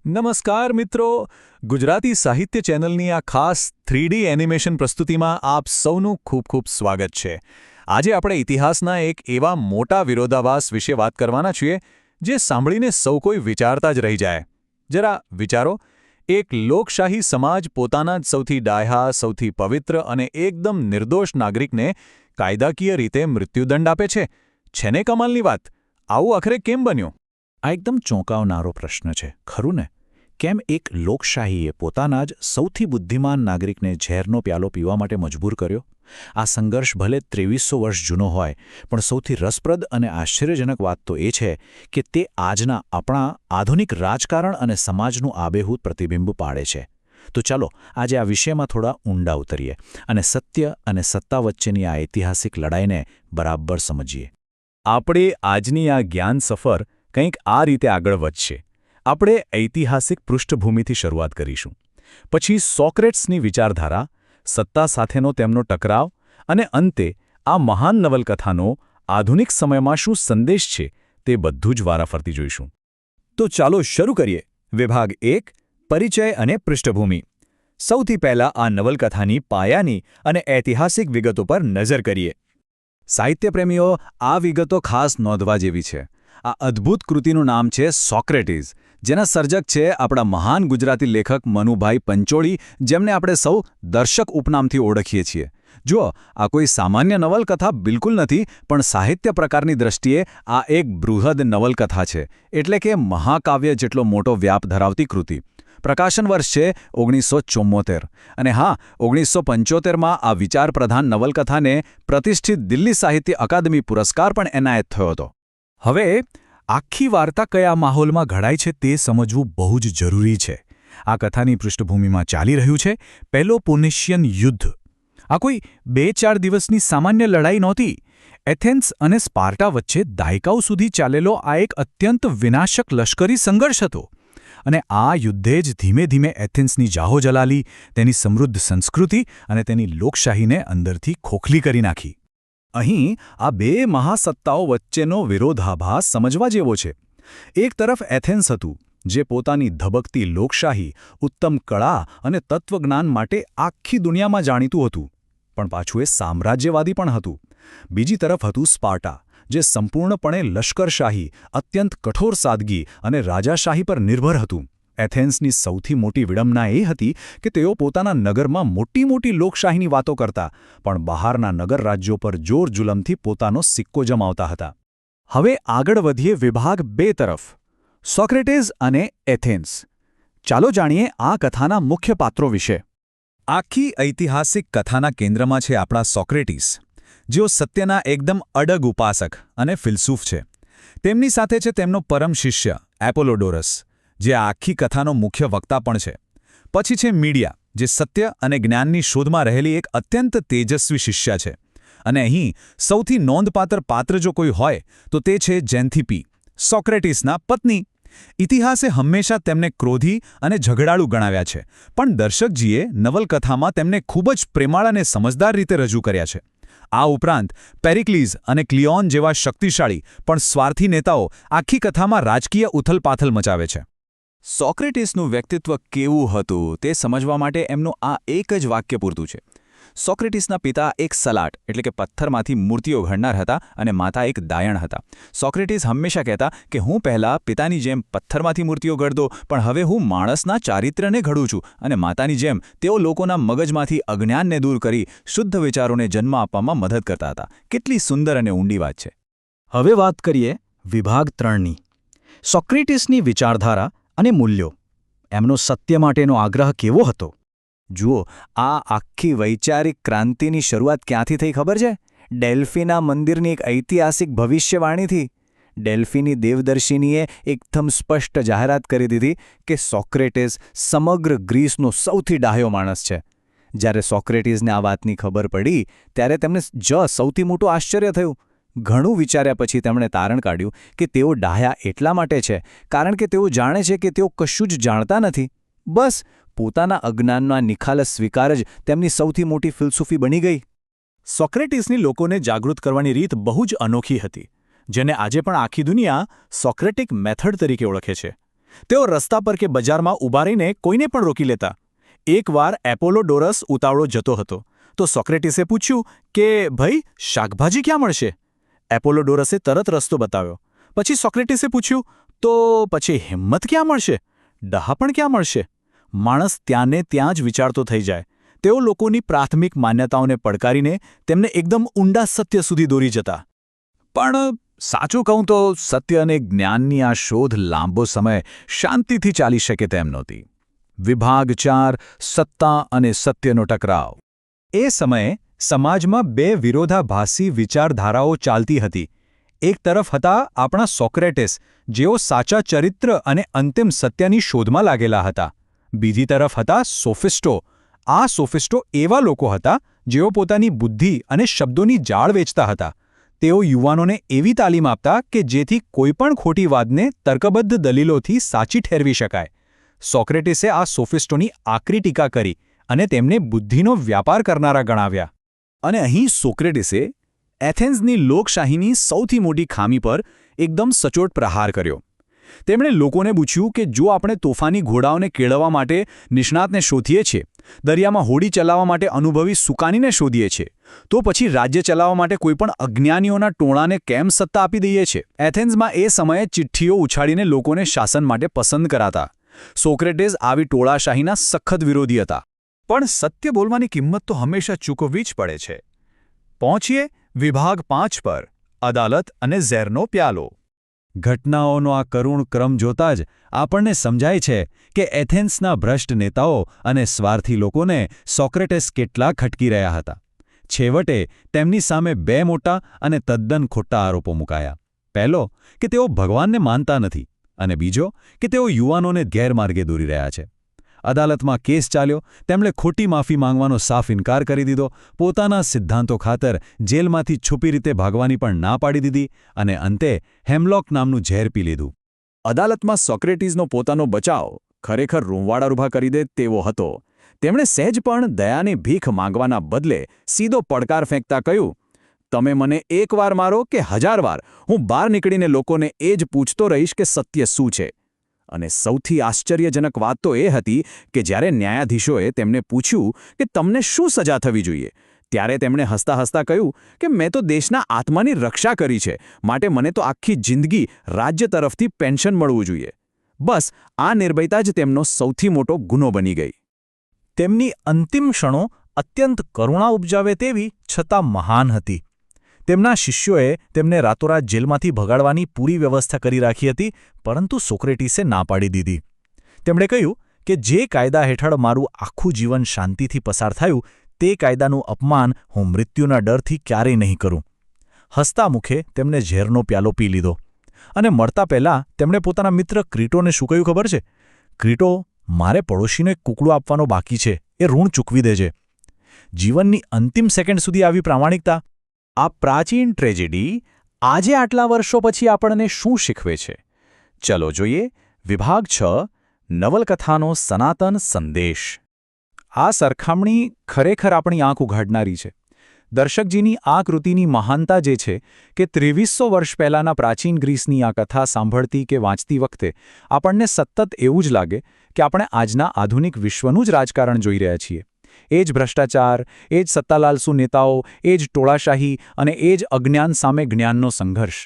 નમસ્કાર મિત્રો, ગુજરાતી સાહિત્ય ચેનલની આ ખાસ 3D એનિમેશન પ્રસ્તુતિમાં આપ સૌનું ખૂબ ખૂબ સ્વાગત છે. આજે આપણે ઇતિહાસના એક એવા મોટા વિરોધાભાસ વિશે વાત કરવાના છીએ જે સાંભળીને સૌ કોઈ વિચારતા જ રહી જાય. જરા વિચારો, એક લોકશાહી સમાજ પોતાના જ સૌથી ડાહ્યા, સૌથી પવિત્ર અને એકદમ નિર્દોષ નાગરિકને કાયદાકીય રીતે મૃત્યુદંડ આપે છે. છે ને કમાલની વાત? આવું આખરે કેમ બન્યું? આ એકદમ ચોંકાવનારો પ્રશ્ન છે, ખરું ને? કેમ એક લોકશાહીએ પોતાના જ સૌથી બુદ્ધિમાન નાગરિકને ઝેરનો પ્યાલો પીવા માટે મજબૂર કર્યો? આ સંઘર્ષ ભલે 2300 વર્ષ જૂનો હોય, પણ સૌથી રસપ્રદ અને આશ્ચર્યજનક વાત તો એ છે કે તે આજના આપણા આધુનિક રાજકારણ અને સમાજનું આબેહૂબ પ્રતિબિંબ પાડે છે. તો ચાલો આજે આ વિષયમાં થોડા ઊંડા ઉતરીએ અને સત્ય અને સત્તા વચ્ચેની આ ઐતિહાસિક લડાઈને બરાબર સમજીએ. આપણી આજની આ જ્ઞાન સફર કંઈક આ રીતે આગળ વધશે. આપણે ઐતિહાસિક પૃષ્ઠભૂમિથી શરૂઆત કરીશું, પછી સોક્રેટ્સની વિચારધારા, સત્તા સાથેનો તેમનો ટકરાવ અને અંતે આ મહાન નવલકથાનો આધુનિક સમયમાં શું સંદેશ છે તે બધું જ વારાફરતી જોઈશું. તો ચાલો શરૂ કરીએ. વિભાગ 1, પરિચય અને પૃષ્ઠભૂમિ. સૌથી પહેલા આ નવલકથાની પાયાની અને ઐતિહાસિક વિગતો પર નજર કરીએ. સાહિત્યપ્રેમીઓ, આ વિગતો ખાસ નોંધવા જેવી છે. આ અદ્ભુત કૃતિનું નામ છે સોક્રેટીસ, જેના સર્જક છે આપણા મહાન ગુજરાતી લેખક મનુભાઈ પંચોળી, જેમને આપણે સૌ દર્શક ઉપનામથી ઓળખીએ છીએ. જુઓ, આ કોઈ સામાન્ય નવલકથા બિલકુલ નથી, પણ સાહિત્ય પ્રકારની દ્રષ્ટિએ આ એક બૃહદ નવલકથા છે, એટલે કે મહાકાવ્ય જેટલો મોટો વ્યાપ ધરાવતી કૃતિ. પ્રકાશન વર્ષ છે 1974 અને હા, 1975માં આ વિચારપ્રધાન નવલકથાને પ્રતિષ્ઠિત દિલ્હી સાહિત્ય અકાદમી પુરસ્કાર પણ એનાયત થયો હતો. હવે આખી વાર્તા કયા માહોલમાં ઘડાય છે તે સમજવું બહુ જ જરૂરી છે. આ કથાની પૃષ્ઠભૂમિમાં ચાલી રહ્યું છે પેલોપોનેશિયન યુદ્ધ. આ કોઈ 2-4 દિવસની સામાન્ય લડાઈ નહોતી. એથેન્સ અને સ્પાર્ટા વચ્ચે દાયકાઓ સુધી ચાલેલો આ એક અત્યંત વિનાશક લશ્કરી સંઘર્ષ હતો. અને આ યુદ્ધે જ ધીમે ધીમે એથેન્સની જાહોજલાલી, તેની સમૃદ્ધ સંસ્કૃતિ અને તેની લોકશાહીને અંદરથી ખોખલી કરી નાખી. અહીં આ બે મહાસત્તાઓ વચ્ચેનો વિરોધાભાસ સમજવા જેવો છે. એક તરફ એથેન્સ હતું, જે પોતાની ધબકતી લોકશાહી, ઉત્તમ કળા અને તત્વજ્ઞાન માટે આખી દુનિયામાં જાણીતું હતું, પણ પાછું એ સામ્રાજ્યવાદી પણ હતું. બીજી તરફ હતું સ્પાર્ટા, જે સંપૂર્ણપણે લશ્કરશાહી, અત્યંત કઠોર સાદગી અને રાજાશાહી પર નિર્ભર હતું. એથેન્સની સૌથી મોટી વિડંબના એ હતી કે તેઓ પોતાના નગરમાં મોટી મોટી લોકશાહીની વાતો કરતા, પણ બહારના નગર રાજ્યો પર જોર જુલમથી પોતાનો સિક્કો જમાવતા હતા. હવે આગળ વધીએ વિભાગ 2 તરફ, સોક્રેટીસ અને એથેન્સ. ચાલો જાણીએ આ કથાના મુખ્ય પાત્રો વિશે. આખી ઐતિહાસિક કથાના કેન્દ્રમાં છે આપણા સોક્રેટીસ, જેઓ સત્યના એકદમ અડગ ઉપાસક અને ફિલસૂફ છે. તેમની સાથે છે તેમનો પરમ શિષ્ય એપોલોડોરસ, જે આખી કથાનો મુખ્ય વક્તા પણ છે. પછી છે મીડિયા, જે સત્ય અને જ્ઞાનની શોધમાં રહેલી એક અત્યંત તેજસ્વી શિષ્યા છે. અને અહીં સૌથી નોંધપાત્ર પાત્ર જો કોઈ હોય તો તે છે ઝેન્થીપી, સોક્રેટીસના પત્ની. ઇતિહાસે હંમેશા તેમને ક્રોધી અને ઝઘડાળુ ગણાવ્યા છે, પણ દર્શકજીએ નવલકથામાં તેમને ખૂબ જ પ્રેમાળ અને સમજદાર રીતે રજૂ કર્યા છે. આ ઉપરાંત પેરિક્લીઝ અને ક્લિઓન જેવા શક્તિશાળી પણ સ્વાર્થી નેતાઓ આખી કથામાં રાજકીય ઉથલપાથલ મચાવે છે. સોક્રેટીસનું વ્યક્તિત્વ કેવું હતું તે સમજવા માટે એમનું આ એક જ વાક્ય પૂરતું છે. સોક્રેટીસના પિતા એક સલાટ એટલે કે પથ્થરમાંથી મૂર્તિઓ ઘડનાર હતા અને માતા એક દાયણ હતા. સોક્રેટીસ હંમેશા કહેતા કે હું પહેલાં પિતાની જેમ પથ્થરમાંથી મૂર્તિઓ ઘડતો, પણ હવે હું માણસના ચારિત્ર્યને ઘડું છું, અને માતાની જેમ તેઓ લોકોના મગજમાંથી અજ્ઞાનને દૂર કરી શુદ્ધ વિચારોને જન્મ આપવામાં મદદ કરતા હતા. કેટલી સુંદર અને ઊંડી વાત છે. હવે વાત કરીએ વિભાગ 3ની. સોક્રેટીસની વિચારધારા અને મૂલ્યો. એમનો સત્ય માટેનો આગ્રહ કેવો હતો? જુઓ, આ આખી વૈચારિક ક્રાંતિની શરૂઆત ક્યાંથી થઈ ખબર છે? ડેલ્ફીના મંદિરની એક ઐતિહાસિક ભવિષ્યવાણીથી. ડેલ્ફીની દેવદર્શિનીએ એકદમ સ્પષ્ટ જાહેરાત કરી દીધી કે સોક્રેટીસ સમગ્ર ગ્રીસનો સૌથી ડાહ્યો માણસ છે. જ્યારે સોક્રેટીસને આ વાતની ખબર પડી ત્યારે તેમને સૌથી મોટું આશ્ચર્ય થયું. ઘણું વિચાર્યા પછી તેમણે તારણ કાઢ્યું કે તેઓ ડાહ્યા એટલા માટે છે કારણ કે તેઓ જાણે છે કે તેઓ કશું જ જાણતા નથી. બસ પોતાના અજ્ઞાનના નિખાલસ સ્વીકાર જ તેમની સૌથી મોટી ફિલસૂફી બની ગઈ. સોક્રેટીસની લોકોને જાગૃત કરવાની રીત બહુ જ અનોખી હતી, જેને આજે પણ આખી દુનિયા સોક્રેટિક મેથડ તરીકે ઓળખે છે. તેઓ રસ્તા પર કે બજારમાં ઊભા રહીને કોઈને પણ રોકી લેતા. એકવાર એપોલોડોરસ ઉતાવળો જતો હતો તો સોક્રેટિસે પૂછ્યું કે ભાઈ શાકભાજી ક્યાં મળશે? એપોલોડોરસે તરત રસ્તો બતાવ્યો. પછી સોક્રેટિસે પૂછ્યું તો પછી હિંમત ક્યાં મળશે? ડહાપણ ક્યાં મળશે? માણસ ત્યાંને ત્યાં જ વિચારતો થઈ જાય. તેઓ લોકોની પ્રાથમિક માન્યતાઓને પડકારીને તેમને એકદમ ઊંડા સત્ય સુધી દોરી જતા. પણ સાચું કહું તો સત્ય અને જ્ઞાનની આ શોધ લાંબો સમય શાંતિથી ચાલી શકે તેમ નહોતી. વિભાગ 4 સત્તા અને સત્યનો ટકરાવ. એ સમયે સમાજમાં બે વિરોધાભાસી વિચારધારાઓ ચાલતી હતી. એક તરફ હતા આપણા સોક્રેટિસ, જેઓ સાચા ચરિત્ર અને અંતિમ સત્યની શોધમાં લાગેલા હતા. બીજી તરફ હતા સોફિસ્ટો. આ સોફિસ્ટો એવા લોકો હતા જેઓ પોતાની બુદ્ધિ અને શબ્દોની જાળ વેચતા હતા. તેઓ યુવાનોને એવી તાલીમ આપતા કે જેથી કોઈપણ ખોટી વાતને તર્કબદ્ધ દલીલોથી સાચી ઠેરવી શકાય. સોક્રેટિસે આ સોફિસ્ટોની આકરી ટીકા કરી અને તેમને બુદ્ધિનો વ્યાપાર કરનારા ગણાવ્યા. અને અહીં સોક્રેટિસે એથેન્સની લોકશાહીની સૌથી મોટી ખામી પર એકદમ સચોટ પ્રહાર કર્યો. તેમણે લોકોને પૂછ્યું કે જો આપણે તોફાની ઘોડાઓને કેળવવા માટે નિષ્ણાતને શોધીએ છીએ, દરિયામાં હોડી ચલાવવા માટે અનુભવી સુકાનીને શોધીએ છીએ, તો પછી રાજ્ય ચલાવવા માટે કોઈપણ અજ્ઞાનીઓના ટોળાને કેમ સત્તા આપી દઈએ છીએ? એથેન્સમાં એ સમયે ચિઠ્ઠીઓ ઉછાળીને લોકોને શાસન માટે પસંદ કરાતા. સોક્રેટિસ આવી ટોળાશાહીના સખત વિરોધી હતા. પણ સત્ય બોલવાની કિંમત તો હંમેશા ચૂકવવી જ પડે છે. પહોંચીએ વિભાગ 5 પર, અદાલત અને ઝેરનો પ્યાલો. ઘટનાઓનો આ કરુણ ક્રમ જોતા જ આપણને સમજાય છે કે એથેન્સના ભ્રષ્ટ નેતાઓ અને સ્વાર્થી લોકોને સોક્રેટિસ કેટલા ખટકી રહ્યા હતા. છેવટે તેમની સામે બે મોટા અને તદ્દન ખોટા આરોપો મુકાયા. પહેલો કે તેઓ ભગવાનને માનતા નથી, અને બીજો કે તેઓ યુવાનોને ગેરમાર્ગે દોરી રહ્યા છે. અદાલતમાં કેસ ચાલ્યો. તેમણે ખોટી માફી માંગવાનો સાફ ઇનકાર કરી દીધો, પોતાના સિદ્ધાંતો ખાતર જેલમાંથી છુપી રીતે ભાગવાની પણ ના પાડી દીધી અને અંતે હેમલોક નામનું ઝેર પી લીધું. અદાલતમાં સોક્રેટિસનો પોતાનો બચાવ ખરેખર રૂંવાડા ઊભા કરી દે તેવો હતો. તેમણે સહેજ પણ દયાની ભીખ માંગવાના બદલે સીધો પડકાર ફેંકતા કહ્યું, તમે મને એકવાર મારો કે 1000 વાર, હું બહાર નીકળીને લોકોને એ જ પૂછતો રહીશ કે સત્ય શું છે. અને સૌથી આશ્ચર્યજનક વાત તો એ હતી કે જ્યારે ન્યાયાધીશોએ તેમને પૂછ્યું કે તમને શું સજા થવી જોઈએ, ત્યારે તેમણે હસતા હસતા કહ્યું કે મેં તો દેશના આત્માની રક્ષા કરી છે, માટે મને તો આખી જિંદગી રાજ્ય તરફથી પેન્શન મળવું જોઈએ. બસ આ નિર્ભયતા જ તેમનો સૌથી મોટો ગુનો બની ગઈ. તેમની અંતિમ ક્ષણો અત્યંત કરુણા ઉપજાવે તેવી છતાં મહાન હતી. તેમના શિષ્યોએ તેમને રાતોરાત જેલમાંથી ભગાડવાની પૂરી વ્યવસ્થા કરી રાખી હતી, પરંતુ સોક્રેટિસે ના પાડી દીધી. તેમણે કહ્યું કે જે કાયદા હેઠળ મારું આખું જીવન શાંતિથી પસાર થયું, તે કાયદાનું અપમાન હું મૃત્યુના ડરથી ક્યારેય નહીં કરું. હસતા મુખે તેમણે ઝેરનો પ્યાલો પી લીધો. અને મળતા પહેલાં તેમણે પોતાના મિત્ર ક્રીટોને શું કહ્યું ખબર છે? ક્રીટો, મારે પડોશીને એક કૂકડું આપવાનો બાકી છે, એ ઋણ ચૂકવી દેજે. જીવનની અંતિમ સેકન્ડ સુધી આવી પ્રામાણિકતા. આ પ્રાચીન ટ્રેજેડી આજે આટલા વર્ષો પછી આપણને શું શીખવે છે? ચલો જોઈએ વિભાગ 6 નવલકથાનો સનાતન સંદેશ. આ સરખામણી ખરેખર આપણી આંખ ઉઘાડનારી છે. દર્શકજીની આ કૃતિની મહાનતા જે છે કે 2300 વર્ષ પહેલાંના પ્રાચીન ગ્રીસની આ કથા સાંભળતી કે વાંચતી વખતે આપણને સતત એવું જ લાગે કે આપણે આજના આધુનિક વિશ્વનું જ રાજકારણ જોઈ રહ્યા છીએ. એ જ ભ્રષ્ટાચાર, એ જ સત્તાલાલસુ નેતાઓ, એ જ ટોળાશાહી અને એ જ અજ્ઞાન સામે જ્ઞાનનો સંઘર્ષ.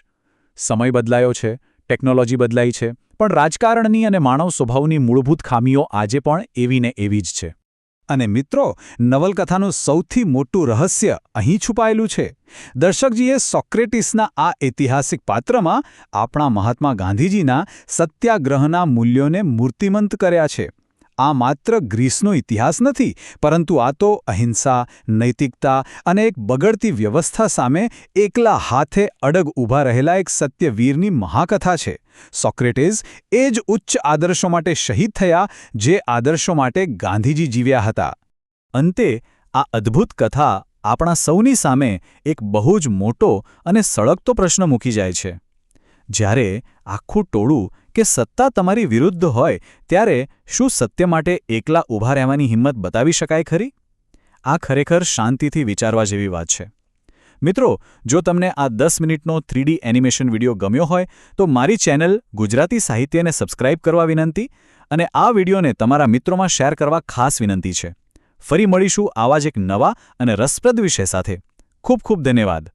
સમય બદલાયો છે, ટેકનોલોજી બદલાઈ છે, પણ રાજકારણની અને માનવ સ્વભાવની મૂળભૂત ખામીઓ આજે પણ એવી ને એવી જ છે. અને મિત્રો, નવલકથાનું સૌથી મોટું રહસ્ય અહીં છુપાયેલું છે. દર્શકજીએ સોક્રેટિસના આ ઐતિહાસિક પાત્રમાં આપણા મહાત્મા ગાંધીજીના સત્યાગ્રહના મૂલ્યોને મૂર્તિમંત કર્યા છે. આ માત્ર ગ્રીસનો ઇતિહાસ નથી, પરંતુ આ તો અહિંસા, નૈતિકતા અને એક બગડતી વ્યવસ્થા સામે એકલા હાથે અડગ ઊભા રહેલા એક સત્યવીરની મહાકથા છે. સોક્રેટિસ એ જ ઉચ્ચ આદર્શો માટે શહીદ થયા જે આદર્શો માટે ગાંધીજી જીવ્યા હતા. અંતે આ અદ્ભુત કથા આપણા સૌની સામે એક બહુ જ મોટો અને સળગતો પ્રશ્ન મૂકી જાય છે. જ્યારે આખું ટોળું કે સત્તા તમારી વિરુદ્ધ હોય, ત્યારે શું સત્ય માટે એકલા ઊભા રહેવાની હિંમત બતાવી શકાય ખરી? આ ખરેખર શાંતિથી વિચારવા જેવી વાત છે. મિત્રો, જો તમને આ 10 મિનિટનો 3D એનિમેશન વિડિયો ગમ્યો હોય તો મારી ચેનલ ગુજરાતી સાહિત્યને સબસ્ક્રાઇબ કરવા વિનંતી અને આ વિડિયોને તમારા મિત્રોમાં શેર કરવા ખાસ વિનંતી છે. ફરી મળીશું આવા જ એક નવા અને રસપ્રદ વિષય સાથે. ખૂબ ખૂબ ધન્યવાદ.